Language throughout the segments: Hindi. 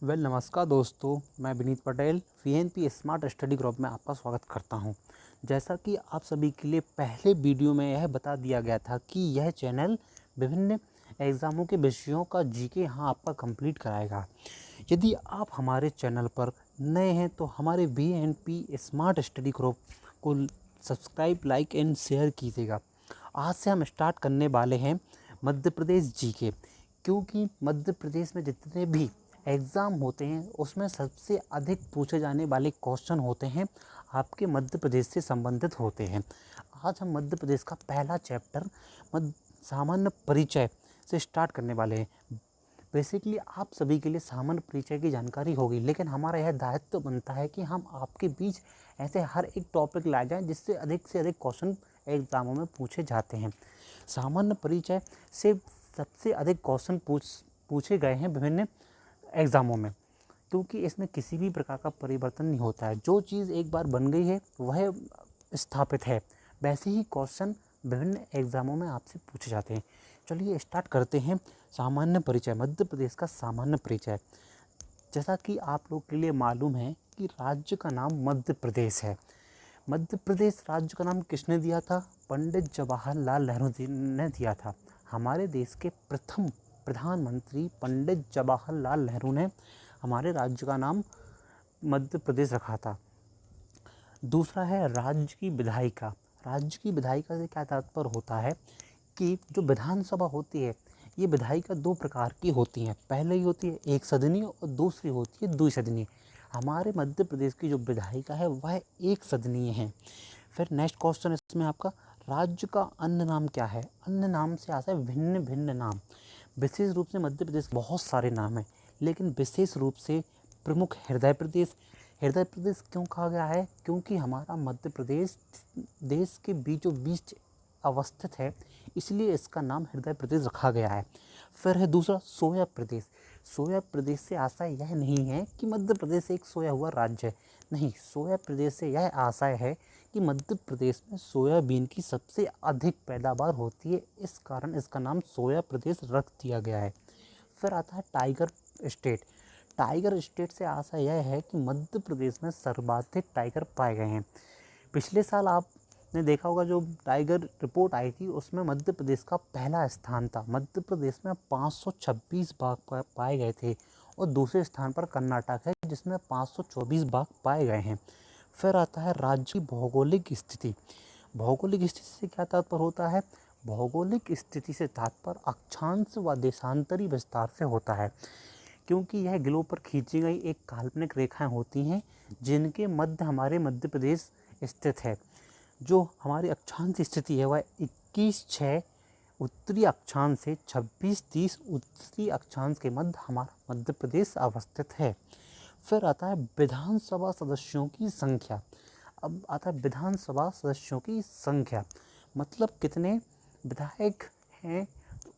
नमस्कार दोस्तों, मैं Vineet Patel V N P smart study group में आपका स्वागत करता हूं। जैसा कि आप सभी के लिए पहले वीडियो में यह बता दिया गया था कि यह चैनल विभिन्न एग्ज़ामों के विषयों का जीके यहाँ आपका कंप्लीट कराएगा। यदि आप हमारे चैनल पर नए हैं तो हमारे वीएनपी स्मार्ट स्टडी ग्रुप को सब्सक्राइब, लाइक एंड शेयर कीजिएगा। आज से हम स्टार्ट करने वाले हैं मध्य प्रदेश जीके, क्योंकि मध्य प्रदेश में जितने भी एग्ज़ाम होते हैं उसमें सबसे अधिक पूछे जाने वाले क्वेश्चन होते हैं आपके मध्य प्रदेश से संबंधित होते हैं। आज हम मध्य प्रदेश का पहला चैप्टर सामान्य परिचय से स्टार्ट करने वाले हैं। बेसिकली आप सभी के लिए सामान्य परिचय की जानकारी होगी, लेकिन हमारा यह दायित्व बनता है कि हम आपके बीच ऐसे हर एक टॉपिक लाए जाएँ जिससे अधिक से अधिक क्वेश्चन एग्ज़ामों में पूछे जाते हैं। सामान्य परिचय से सबसे अधिक क्वेश्चन पूछे गए हैं विभिन्न एग्ज़ामों में, क्योंकि इसमें किसी भी प्रकार का परिवर्तन नहीं होता है। जो चीज़ एक बार बन गई है वह स्थापित है। वैसे ही क्वेश्चन विभिन्न एग्ज़ामों में आपसे पूछे जाते हैं। चलिए स्टार्ट करते हैं। सामान्य परिचय, मध्य प्रदेश का सामान्य परिचय। जैसा कि आप लोग के लिए मालूम है कि राज्य का नाम मध्य प्रदेश है। मध्य प्रदेश राज्य का नाम किसने दिया था? पंडित जवाहरलाल नेहरू जी ने दिया था। हमारे देश के प्रथम प्रधानमंत्री पंडित जवाहरलाल नेहरू ने हमारे राज्य का नाम मध्य प्रदेश रखा था। दूसरा है राज्य की विधायिका। राज्य की विधायिका से क्या तात्पर्य होता है कि जो विधानसभा होती है, ये विधायिका दो प्रकार की होती हैं। पहले ही होती है एक सदनीय और दूसरी होती है द्विसदनीय। हमारे मध्य प्रदेश की जो विधायिका है वह एक सदनीय है। फिर नेक्स्ट क्वेश्चन इसमें आपका, राज्य का अन्य नाम क्या है? अन्य नाम से आता है भिन्न भिन्न नाम। विशेष रूप से मध्य प्रदेश बहुत सारे नाम हैं, लेकिन विशेष रूप से प्रमुख हृदय प्रदेश। हृदय प्रदेश क्यों कहा गया है? क्योंकि हमारा मध्य प्रदेश देश के बीचों बीच अवस्थित है, इसलिए इसका नाम हृदय प्रदेश रखा गया है। फिर है दूसरा सोया प्रदेश। सोया प्रदेश से आशय यह नहीं है कि मध्य प्रदेश एक सोया हुआ राज्य है, नहीं। सोया प्रदेश से यह आशय है कि मध्य प्रदेश में सोयाबीन की सबसे अधिक पैदावार होती है, इस कारण इसका नाम सोया प्रदेश रख दिया गया है। फिर आता है टाइगर स्टेट। टाइगर स्टेट से आशय यह है कि मध्य प्रदेश में सर्वाधिक टाइगर पाए गए हैं। पिछले साल आपने देखा होगा जो टाइगर रिपोर्ट आई थी उसमें मध्य प्रदेश का पहला स्थान था। मध्य प्रदेश में 526 बाघ पाए गए थे और दूसरे स्थान पर कर्नाटक है जिसमें 524 बाघ पाए गए हैं। फिर आता है राज्य की भौगोलिक स्थिति। भौगोलिक स्थिति से क्या तात्पर्य होता है? भौगोलिक स्थिति से तात्पर्य अक्षांश व देशांतरी विस्तार से होता है, क्योंकि यह ग्लोब पर खींची गई एक काल्पनिक रेखाएं होती हैं जिनके मध्य हमारे मध्य प्रदेश स्थित है। जो हमारी अक्षांश स्थिति है वह 21/6 उत्तरी अक्षांश से 26/30 उत्तरी अक्षांश के मध्य हमारा मध्य प्रदेश अवस्थित है। फिर आता है विधानसभा सदस्यों की संख्या। अब आता है विधानसभा सदस्यों की संख्या, मतलब कितने विधायक हैं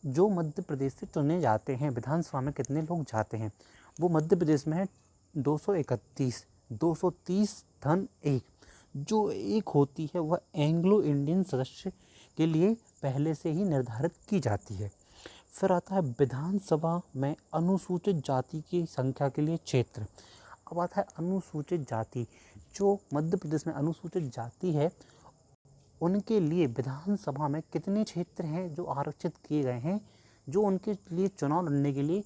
जो मध्य प्रदेश से चुने जाते हैं। विधानसभा में कितने लोग जाते हैं? वो मध्य प्रदेश में है 231, 230 धन 1। जो एक होती है वह एंग्लो इंडियन सदस्य के लिए पहले से ही निर्धारित की जाती है। फिर आता है विधानसभा में अनुसूचित जाति की संख्या के लिए क्षेत्र। अब आता है अनुसूचित जाति। जो मध्य प्रदेश में अनुसूचित जाति है उनके लिए विधानसभा में कितने क्षेत्र हैं जो आरक्षित किए गए हैं, जो उनके लिए चुनाव लड़ने के लिए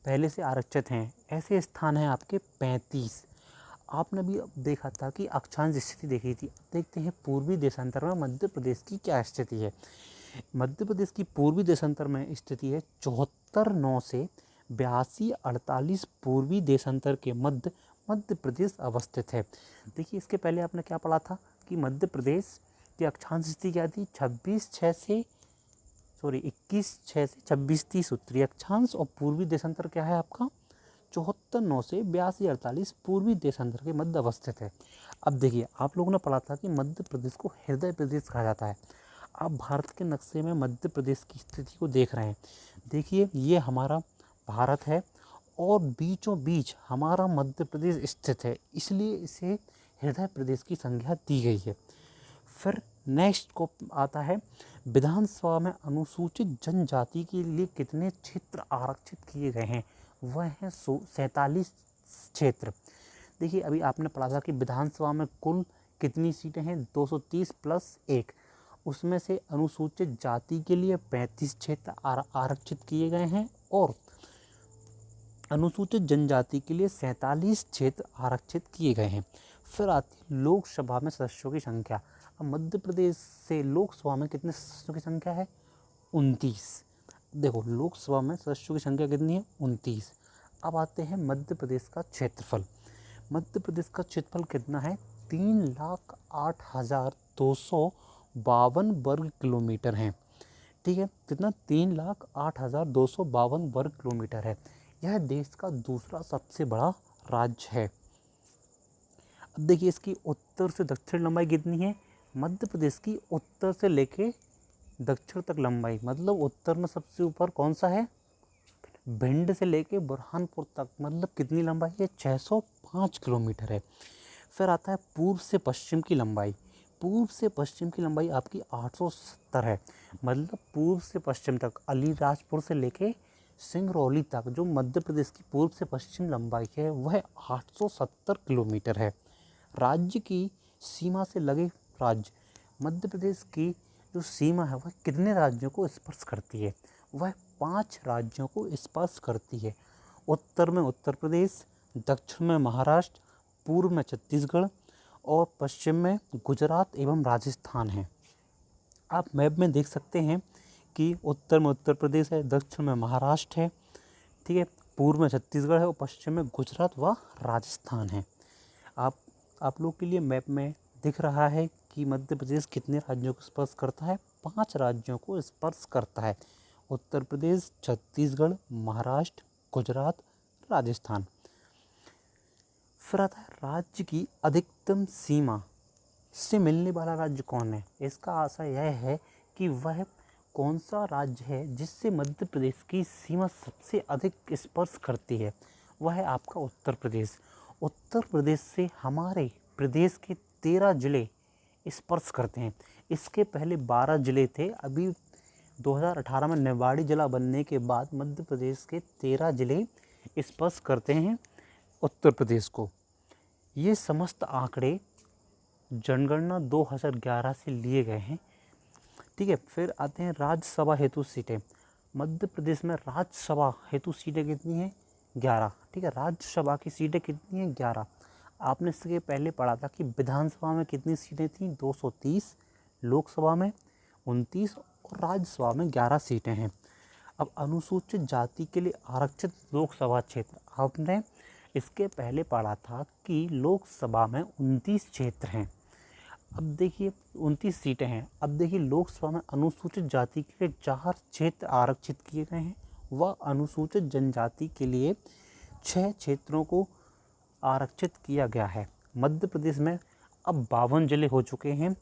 पहले से आरक्षित हैं? ऐसे स्थान हैं आपके 35। आपने भी देखा था कि अक्षांश स्थिति देखी थी। देखते हैं पूर्वी देशांतर में मध्य प्रदेश की क्या स्थिति है। मध्य प्रदेश की पूर्वी देशांतर में स्थिति है 74/9 से 82/48 पूर्वी देशांतर के मध्य मध्य प्रदेश अवस्थित है। देखिए इसके पहले आपने क्या पढ़ा था कि मध्य प्रदेश की अक्षांश स्थिति क्या थी? 21/6 से 26/30 उत्तरी अक्षांश, और पूर्वी देशांतर क्या है आपका? 74/9 से 82/48 पूर्वी देशांतर के मध्य अवस्थित है। अब देखिए आप लोगों ने पढ़ा था कि मध्य प्रदेश को हृदय प्रदेश कहा जाता है। आप भारत के नक्शे में मध्य प्रदेश की स्थिति को देख रहे हैं। देखिए ये हमारा भारत है और बीचों बीच हमारा मध्य प्रदेश स्थित है, इसलिए इसे हृदय प्रदेश की संज्ञा दी गई है। फिर नेक्स्ट को आता है विधानसभा में अनुसूचित जनजाति के लिए कितने क्षेत्र आरक्षित किए गए हैं? वह हैं 47 क्षेत्र। देखिए अभी आपने पढ़ा था कि विधानसभा में कुल कितनी सीटें हैं, 230 प्लस 1। उसमें से अनुसूचित जाति के लिए 35 क्षेत्र आरक्षित किए गए हैं और अनुसूचित जनजाति के लिए 47 क्षेत्र आरक्षित किए गए हैं। फिर आती है लोकसभा में सदस्यों की संख्या। अब मध्य प्रदेश से लोकसभा में कितने सदस्यों की संख्या है, 29। देखो लोकसभा में सदस्यों की संख्या कितनी है, 29। अब आते हैं मध्य प्रदेश का क्षेत्रफल। मध्य प्रदेश का क्षेत्रफल कितना है, 3,08,252 वर्ग किलोमीटर है। ठीक है, कितना, 3,08,252 वर्ग किलोमीटर है। यह देश का दूसरा सबसे बड़ा राज्य है। अब देखिए इसकी उत्तर से दक्षिण लंबाई कितनी है, मध्य प्रदेश की उत्तर से लेके दक्षिण तक लंबाई, मतलब उत्तर में सबसे ऊपर कौन सा है, भिंड से लेके बुरहानपुर तक, मतलब कितनी लंबाई है, 605 किलोमीटर है। फिर आता है पूर्व से पश्चिम की लंबाई। पूर्व से पश्चिम की लंबाई आपकी 870 है, मतलब पूर्व से पश्चिम तक अलीराजपुर से लेके सिंगरौली तक जो मध्य प्रदेश की पूर्व से पश्चिम लंबाई है वह 870 किलोमीटर है। राज्य की सीमा से लगे राज्य, मध्य प्रदेश की जो सीमा है वह कितने राज्यों को स्पर्श करती है, वह 5 राज्यों को स्पर्श करती है। उत्तर में उत्तर प्रदेश, दक्षिण में महाराष्ट्र, पूर्व में छत्तीसगढ़ और पश्चिम में गुजरात एवं राजस्थान है। आप मैप में देख सकते हैं कि उत्तर में उत्तर प्रदेश है, दक्षिण में महाराष्ट्र है, ठीक है, पूर्व में छत्तीसगढ़ है और पश्चिम में गुजरात व राजस्थान है। आप लोग के लिए मैप में दिख रहा है कि मध्य प्रदेश कितने राज्यों को स्पर्श करता है, 5 राज्यों को स्पर्श करता है, उत्तर प्रदेश, छत्तीसगढ़, महाराष्ट्र, गुजरात, राजस्थान। फिर आता है राज्य की अधिकतम सीमा से मिलने वाला राज्य कौन है। इसका आशय यह है कि वह कौन सा राज्य है जिससे मध्य प्रदेश की सीमा सबसे अधिक स्पर्श करती है, वह है आपका उत्तर प्रदेश। उत्तर प्रदेश से हमारे प्रदेश के 13 जिले स्पर्श करते हैं। इसके पहले 12 जिले थे, अभी 2018 में निवाड़ी जिला बनने के बाद मध्य प्रदेश के 13 जिले स्पर्श करते हैं उत्तर प्रदेश को। ये समस्त आंकड़े जनगणना 2011 से लिए गए हैं, ठीक है। फिर आते हैं राज्यसभा हेतु सीटें। मध्य प्रदेश में राज्यसभा हेतु सीटें कितनी हैं, 11, ठीक है। राज्यसभा की सीटें कितनी हैं, 11। आपने इसके पहले पढ़ा था कि विधानसभा में कितनी सीटें थीं, 230, लोकसभा में 29 और राज्यसभा में 11 सीटें हैं। अब अनुसूचित जाति के लिए आरक्षित लोकसभा क्षेत्र, आपने इसके पहले पढ़ा था कि लोकसभा में 29 क्षेत्र हैं। अब देखिए 29 सीटें हैं। अब देखिए लोकसभा में अनुसूचित जाति के लिए 4 क्षेत्र आरक्षित किए गए हैं व अनुसूचित जनजाति के लिए 6 क्षेत्रों को आरक्षित किया गया है। मध्य प्रदेश में अब 52 जिले हो चुके हैं,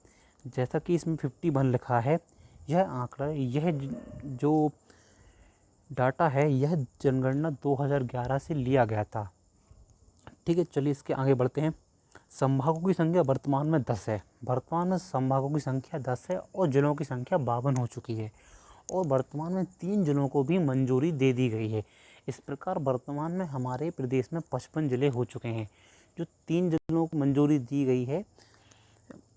जैसा कि इसमें 51 लिखा है। यह आंकड़ा, यह जो डाटा है, यह जनगणना 2011 से लिया गया था, ठीक है। चलिए इसके आगे बढ़ते हैं। संभागों की संख्या वर्तमान में 10 है। वर्तमान में संभागों की संख्या 10 है और जिलों की संख्या 52 हो चुकी है और वर्तमान में 3 जिलों को भी मंजूरी दे दी गई है। इस प्रकार वर्तमान में हमारे प्रदेश में 55 जिले हो चुके हैं। जो 3 जिलों को मंजूरी दी गई है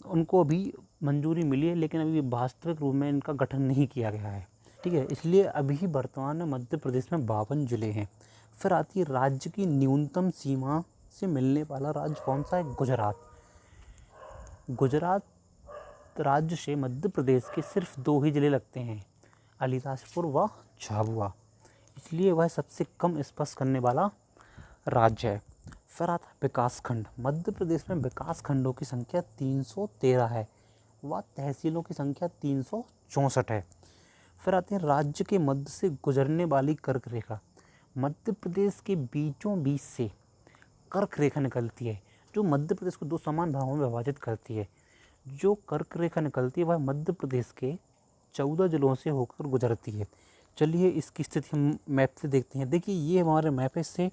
उनको भी मंजूरी मिली है, लेकिन अभी वास्तविक रूप में इनका गठन नहीं किया गया है, ठीक है। इसलिए अभी वर्तमान में मध्य प्रदेश में 52 जिले हैं। फिर आती है राज्य की न्यूनतम सीमा से मिलने वाला राज्य कौन सा है, गुजरात। गुजरात राज्य से मध्य प्रदेश के सिर्फ 2 ही जिले लगते हैं, अलीराजपुर व झाबुआ, इसलिए वह सबसे कम स्पर्श करने वाला राज्य है। फिर आता है विकास खंड। मध्य प्रदेश में विकास खंडों की संख्या 313 है व तहसीलों की संख्या 364 है। फिर आते हैं राज्य के मध्य से गुजरने वाली कर्क रेखा। मध्य प्रदेश के बीचों बीच से कर्क रेखा निकलती है जो मध्य प्रदेश को 2 समान भागों में विभाजित करती है। जो कर्क रेखा निकलती है वह मध्य प्रदेश के 14 जिलों से होकर गुजरती है। चलिए इसकी स्थिति हम मैप से देखते हैं। देखिए ये हमारे मैप से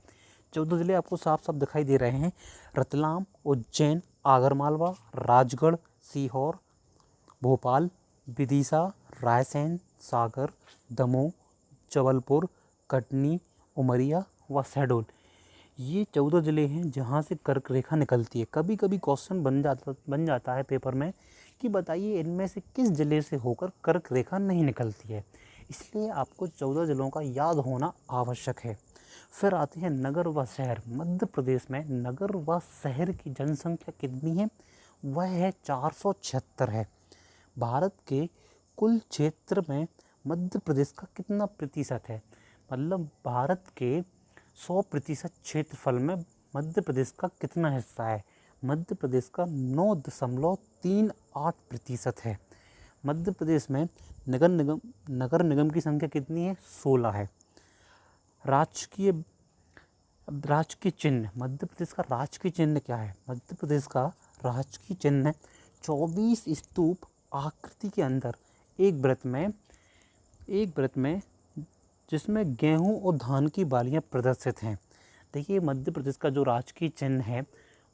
14 जिले आपको साफ साफ दिखाई दे रहे हैं। रतलाम, उज्जैन, आगरमालवा, राजगढ़, सीहोर, भोपाल, विदिशा, रायसेन, सागर, दमोह, जबलपुर, कटनी, उमरिया व शहडोल, ये 14 ज़िले हैं जहाँ से कर्क रेखा निकलती है। कभी कभी क्वेश्चन बन जाता है पेपर में कि बताइए इनमें से किस ज़िले से होकर कर्क रेखा नहीं निकलती है। इसलिए आपको 14 ज़िलों का याद होना आवश्यक है। फिर आते हैं नगर व शहर। मध्य प्रदेश में नगर व शहर की जनसंख्या कितनी है? वह है 476 है। भारत के कुल क्षेत्र में मध्य प्रदेश का कितना प्रतिशत है? मतलब भारत के 100% क्षेत्रफल में मध्य प्रदेश का कितना हिस्सा है? मध्य प्रदेश का 9.38% है। मध्य प्रदेश में नगर निगम की संख्या कितनी है? 16 है। राजकीय चिन्ह, मध्य प्रदेश का राजकीय चिन्ह क्या है? मध्य प्रदेश का राजकीय चिन्ह 24 स्तूप आकृति के अंदर एक व्रत में जिसमें गेहूं और धान की बालियां प्रदर्शित हैं। देखिए मध्य प्रदेश का जो राजकीय चिन्ह है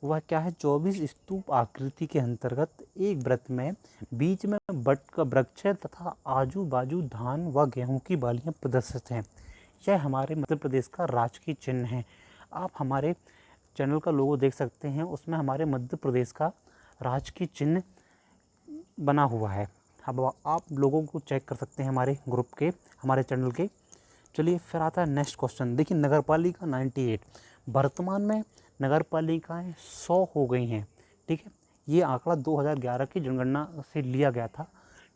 वह क्या है? 24 स्तूप आकृति के अंतर्गत एक व्रत में बीच में बट का वृक्ष है तथा आजू बाजू धान व गेहूं की बालियां प्रदर्शित हैं। यह हमारे मध्य प्रदेश का राजकीय चिन्ह है। आप हमारे चैनल का लोगो देख सकते हैं, उसमें हमारे मध्य प्रदेश का राजकीय चिन्ह बना हुआ है। अब आप लोगों को चेक कर सकते हैं हमारे ग्रुप के, हमारे चैनल के। चलिए फिर आता है नेक्स्ट क्वेश्चन। देखिए नगरपालिका 98, वर्तमान में नगरपालिकाएं 100 हो गई हैं। ठीक है, ये आंकड़ा 2011 की जनगणना से लिया गया था।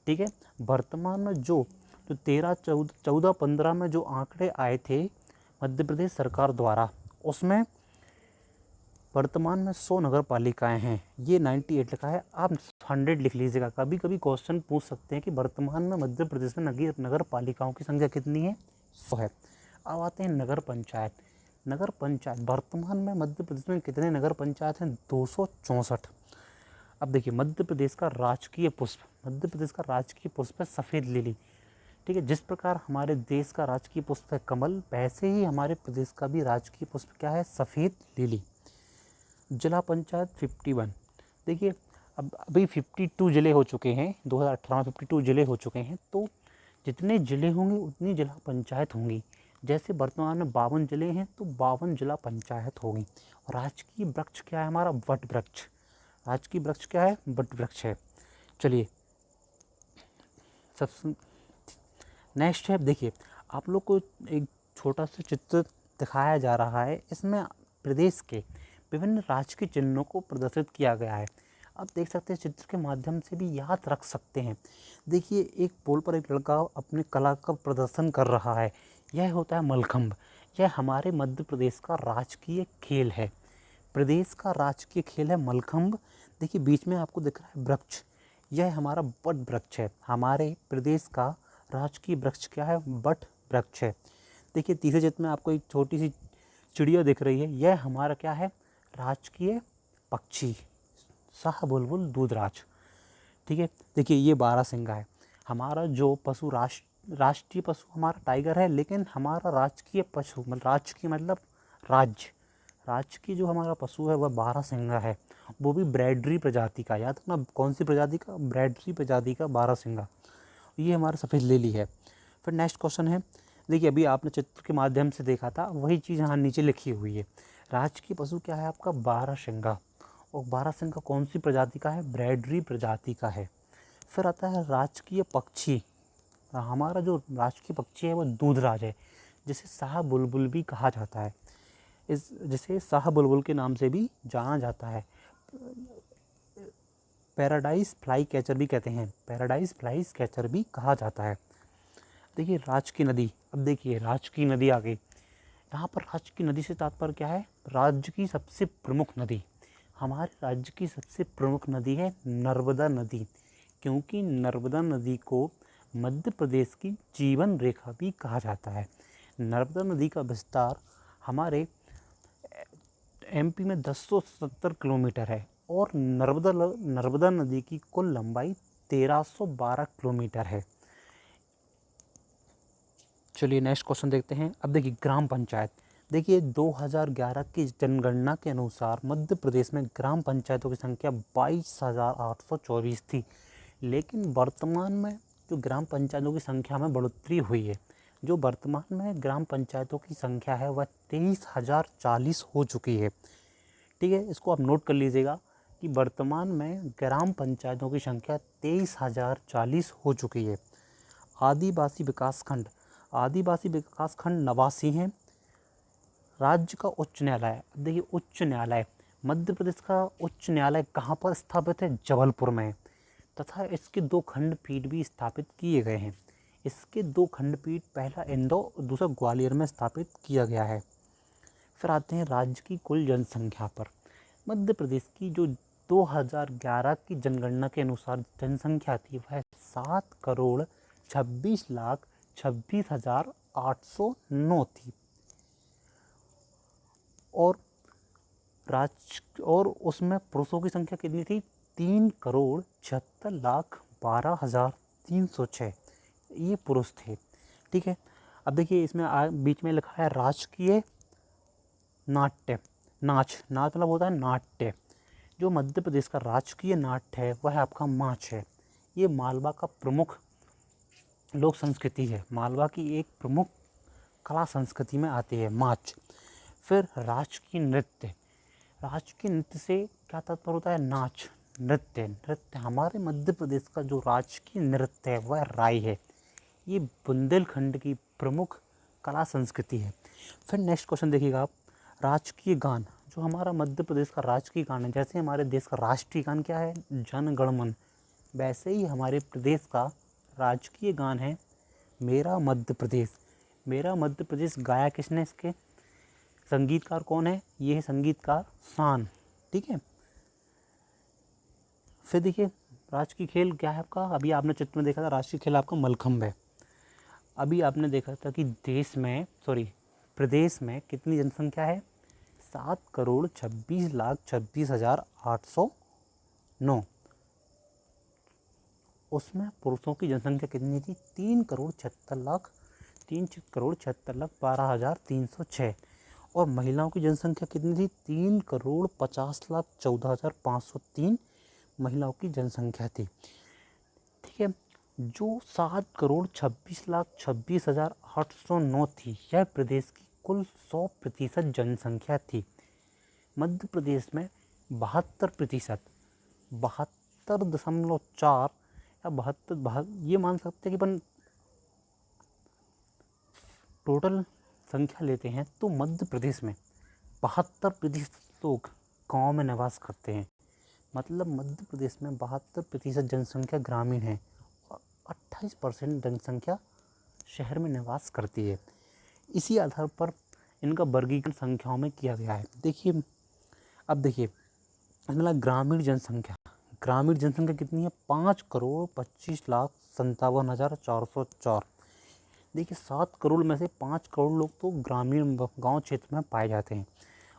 ठीक है, वर्तमान में जो 13, 14, 15 में जो आंकड़े आए थे मध्य प्रदेश सरकार द्वारा, उसमें वर्तमान में 100 नगर पालिकाएँ हैं। ये 98 लिखा है, आप 100 लिख लीजिएगा। कभी कभी क्वेश्चन पूछ सकते हैं कि वर्तमान में मध्य प्रदेश में नगर पालिकाओं की संख्या कितनी है? 100 है। अब आते हैं नगर पंचायत। नगर पंचायत वर्तमान में मध्य प्रदेश में कितने नगर पंचायत हैं? 264। अब देखिए मध्य प्रदेश का राजकीय पुष्प है सफ़ेद लिली। ठीक है, जिस प्रकार हमारे देश का राजकीय पुष्प है कमल, वैसे ही हमारे प्रदेश का भी राजकीय पुष्प क्या है? सफ़ेद लिली। जिला पंचायत 51। देखिए अब अभी 52 ज़िले हो चुके हैं, 2018 में 52 ज़िले हो चुके हैं। तो जितने ज़िले होंगे उतनी जिला पंचायत होंगी। जैसे वर्तमान में 52 ज़िले हैं तो 52 जिला पंचायत होगी। और राजकीय वृक्ष क्या है हमारा? वट वृक्ष। राजकीय वृक्ष क्या है? वट वृक्ष है। चलिए सबसे नेक्स्ट है, देखिए आप लोग को एक छोटा सा चित्र दिखाया जा रहा है। इसमें प्रदेश के विभिन्न राजकीय चिन्हों को प्रदर्शित किया गया है। आप देख सकते हैं, चित्र के माध्यम से भी याद रख सकते हैं। देखिए एक पोल पर एक लड़का अपने कला का प्रदर्शन कर रहा है, यह होता है मलखंभ। यह हमारे मध्य प्रदेश का राजकीय खेल है। प्रदेश का राजकीय खेल है मलखंभ। देखिए बीच में आपको दिख रहा है वृक्ष, यह हमारा वट वृक्ष है। हमारे प्रदेश का राजकीय वृक्ष क्या है? वट वृक्ष है। देखिए तीसरे चित्र में आपको एक छोटी सी चिड़िया दिख रही है, यह हमारा क्या है? राजकीय पक्षी शाह बुलबुल दूधराज। ठीक है, देखिए ये बारहसिंगा है। हमारा जो पशु राष्ट्रीय पशु हमारा टाइगर है, लेकिन हमारा राजकीय पशु राजकीय मतलब राज्य की जो हमारा पशु है वह बारहसिंगा है। वो भी ब्रैडरी प्रजाति का। याद ना कौन सी प्रजाति का? ब्रैडरी प्रजाति का बारहसिंगा। ये हमारा सफ़ेद लिली है। फिर नेक्स्ट क्वेश्चन है, देखिए अभी आपने चित्र के माध्यम से देखा था, वही चीज़ यहाँ नीचे लिखी हुई है। राजकीय पशु क्या है आपका? बारहसिंगा। और बारहसिंगा कौन सी प्रजाति का है? ब्रैडरी प्रजाति का है। फिर आता है राजकीय पक्षी। हमारा जो राजकीय पक्षी है वो दूधराज है, जिसे शाह बुलबुल भी कहा जाता है। जिसे शाह बुलबुल के नाम से भी जाना जाता है। पैराडाइज फ्लाई कैचर भी कहते हैं, पैराडाइज फ्लाई कैचर भी कहा जाता है। देखिए राजकीय नदी। अब देखिए राजकीय नदी आ गई। यहाँ पर राजकीय नदी से तात्पर्य क्या है? राज्य की सबसे प्रमुख नदी। हमारे राज्य की सबसे प्रमुख नदी है नर्मदा नदी, क्योंकि नर्मदा नदी को मध्य प्रदेश की जीवन रेखा भी कहा जाता है। नर्मदा नदी का विस्तार हमारे एमपी में 1070 किलोमीटर है और नर्मदा नदी की कुल लंबाई 1312 किलोमीटर है। चलिए नेक्स्ट क्वेश्चन देखते हैं। अब देखिए ग्राम पंचायत। देखिए 2011 की जनगणना के अनुसार मध्य प्रदेश में ग्राम पंचायतों की संख्या 22,824 थी, लेकिन वर्तमान में जो ग्राम पंचायतों की संख्या में बढ़ोतरी हुई है। जो वर्तमान में ग्राम पंचायतों की संख्या है वह 23,040 हो चुकी है। ठीक है, इसको आप नोट कर लीजिएगा कि वर्तमान में ग्राम पंचायतों की संख्या 23,040 हो चुकी है। आदिवासी विकासखंड 89 हैं। राज्य का उच्च न्यायालय, अब देखिए उच्च न्यायालय, मध्य प्रदेश का उच्च न्यायालय कहाँ पर स्थापित है? जबलपुर में, तथा इसके 2 खंडपीठ भी स्थापित किए गए हैं। इसके 2 खंडपीठ, पहला इंदौर और दूसरा ग्वालियर में स्थापित किया गया है। फिर आते हैं राज्य की कुल जनसंख्या पर। मध्य प्रदेश की जो 2011 की जनगणना के अनुसार जनसंख्या थी वह 7,26,26,809 थी। और उसमें पुरुषों की संख्या कितनी थी? 3,76,12,306 ये पुरुष थे। ठीक है, अब देखिए इसमें बीच में लिखा है राजकीय नाट्य, नाच मतलब होता है नाट्य। जो मध्य प्रदेश का राजकीय नाट्य है वह आपका माच है। ये मालवा का प्रमुख लोक संस्कृति है, मालवा की एक प्रमुख कला संस्कृति में आती है माच। फिर राजकीय नृत्य से क्या तात्पर्य होता है? नाच, नृत्य। हमारे मध्य प्रदेश का जो राजकीय नृत्य है वह राई है। ये बुंदेलखंड की प्रमुख कला संस्कृति है। फिर नेक्स्ट क्वेश्चन देखिएगा आप, राजकीय गान, जो हमारा मध्य प्रदेश का राजकीय गान है, जैसे हमारे देश का राष्ट्रीय गान क्या है? जन गण मन, वैसे ही हमारे प्रदेश का राजकीय गान है मेरा मध्य प्रदेश। मेरा मध्य प्रदेश गाया किसने? इसके संगीतकार कौन है? ये है संगीतकार शान। ठीक है, फिर देखिए राष्ट्रीय खेल क्या है आपका? अभी आपने चित्र में देखा था, राष्ट्रीय खेल आपका मलखम्ब है। अभी आपने देखा था कि प्रदेश में कितनी जनसंख्या है? 7,26,26,809। उसमें पुरुषों की जनसंख्या कितनी थी? 3,76,12,306। और महिलाओं की जनसंख्या कितनी थी? 3,50,14,503 महिलाओं की जनसंख्या थी। ठीक है, जो 7,26,26,809 थी, यह प्रदेश की कुल 100% जनसंख्या थी। मध्य प्रदेश में 72.4 या 72 ये मान सकते हैं कि अपन टोटल संख्या लेते हैं तो मध्य प्रदेश में 72% लोग गाँव में निवास करते हैं। मतलब मध्य प्रदेश में 72% जनसंख्या ग्रामीण है और 28% जनसंख्या शहर में निवास करती है। इसी आधार पर इनका वर्गीकरण संख्याओं में किया गया है। देखिए अब देखिए मतलब ग्रामीण जनसंख्या कितनी है? 5,25,57,404। देखिए 7 करोड़ में से 5 करोड़ लोग तो ग्रामीण गांव क्षेत्र में पाए जाते हैं।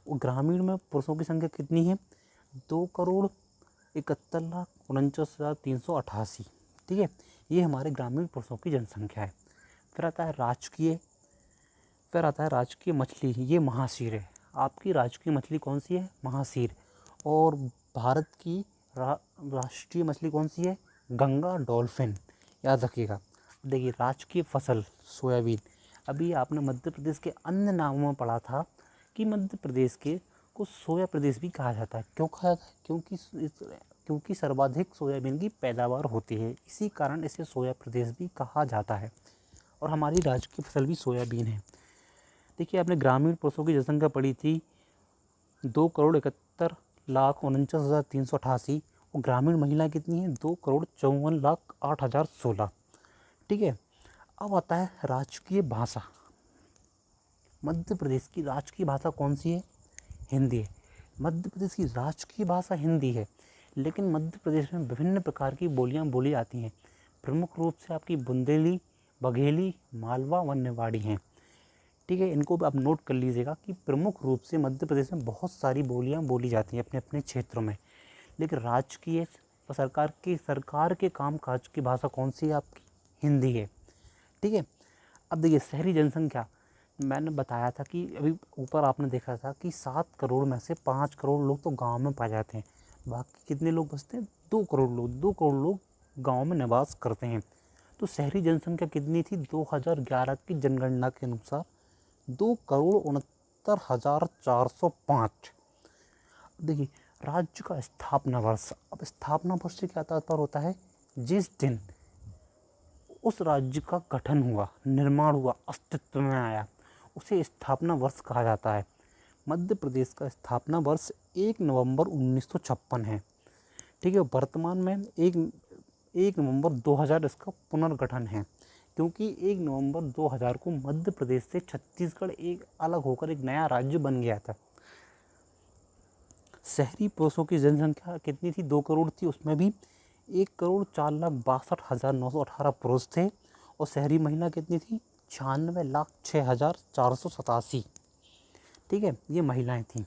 और ग्रामीण में पुरुषों की संख्या कितनी है? 2,71,49,388। ठीक है, ये हमारे ग्रामीण पुरुषों की जनसंख्या है। फिर आता है राजकीय मछली, ये महासीर है। आपकी राजकीय मछली कौन सी है? महासीर। और भारत की राष्ट्रीय मछली कौन सी है? गंगा डॉल्फिन, याद रखिएगा। देखिए राजकीय फसल सोयाबीन। अभी आपने मध्य प्रदेश के अन्य नामों में पढ़ा था कि मध्य प्रदेश को सोया प्रदेश भी कहा जाता है। क्यों कहा जाता है? क्योंकि सर्वाधिक सोयाबीन की पैदावार होती है, इसी कारण इसे सोया प्रदेश भी कहा जाता है। और हमारी राजकीय फसल भी सोयाबीन है। देखिए आपने ग्रामीण पुरुषों की जनसंख्या पढ़ी थी 2,71,49,388 और ग्रामीण महिला कितनी है? 2,54,08,016। ठीक है, अब आता है राजकीय भाषा। मध्य प्रदेश की राजकीय भाषा कौन सी है? हिंदी है। मध्य प्रदेश की राजकीय भाषा हिंदी है, लेकिन मध्य प्रदेश में विभिन्न प्रकार की बोलियां बोली जाती हैं। प्रमुख रूप से आपकी बुंदेली, बघेली, मालवा व निवाड़ी हैं। ठीक है, इनको भी आप नोट कर लीजिएगा कि प्रमुख रूप से मध्य प्रदेश में बहुत सारी बोलियां बोली जाती हैं अपने अपने क्षेत्रों में। लेकिन राजकीय सरकार के कामकाज की भाषा कौन सी है? आपकी हिंदी है। ठीक है, अब देखिए शहरी जनसंख्या, मैंने बताया था कि अभी ऊपर आपने देखा था कि 7 करोड़ में से 5 करोड़ लोग तो गांव में पाए जाते हैं। बाकी कितने लोग बचते हैं? 2 करोड़ लोग। 2 करोड़ लोग गांव में निवास करते हैं। तो शहरी जनसंख्या कितनी थी 2011 की जनगणना के अनुसार 2,69,405। देखिए राज्य का स्थापना वर्ष, अब स्थापना वर्ष से क्या तात्पर्य होता है, जिस दिन उस राज्य का गठन हुआ, निर्माण हुआ, अस्तित्व में आया, उसे स्थापना वर्ष कहा जाता है। मध्य प्रदेश का स्थापना वर्ष 1 नवंबर 1956 है। ठीक है, वर्तमान में 1 नवंबर 2000 इसका पुनर्गठन है, क्योंकि 1 नवंबर 2000 को मध्य प्रदेश से छत्तीसगढ़ एक अलग होकर एक नया राज्य बन गया था। शहरी पुरुषों की जनसंख्या कितनी थी, 2 करोड़ थी, उसमें भी 1,04,62,918 पुरुष थे, और शहरी महिला कितनी थी, 96,06,487। ठीक है, ये महिलाएं थीं।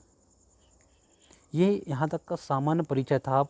ये यहाँ तक का सामान्य परिचय था। अब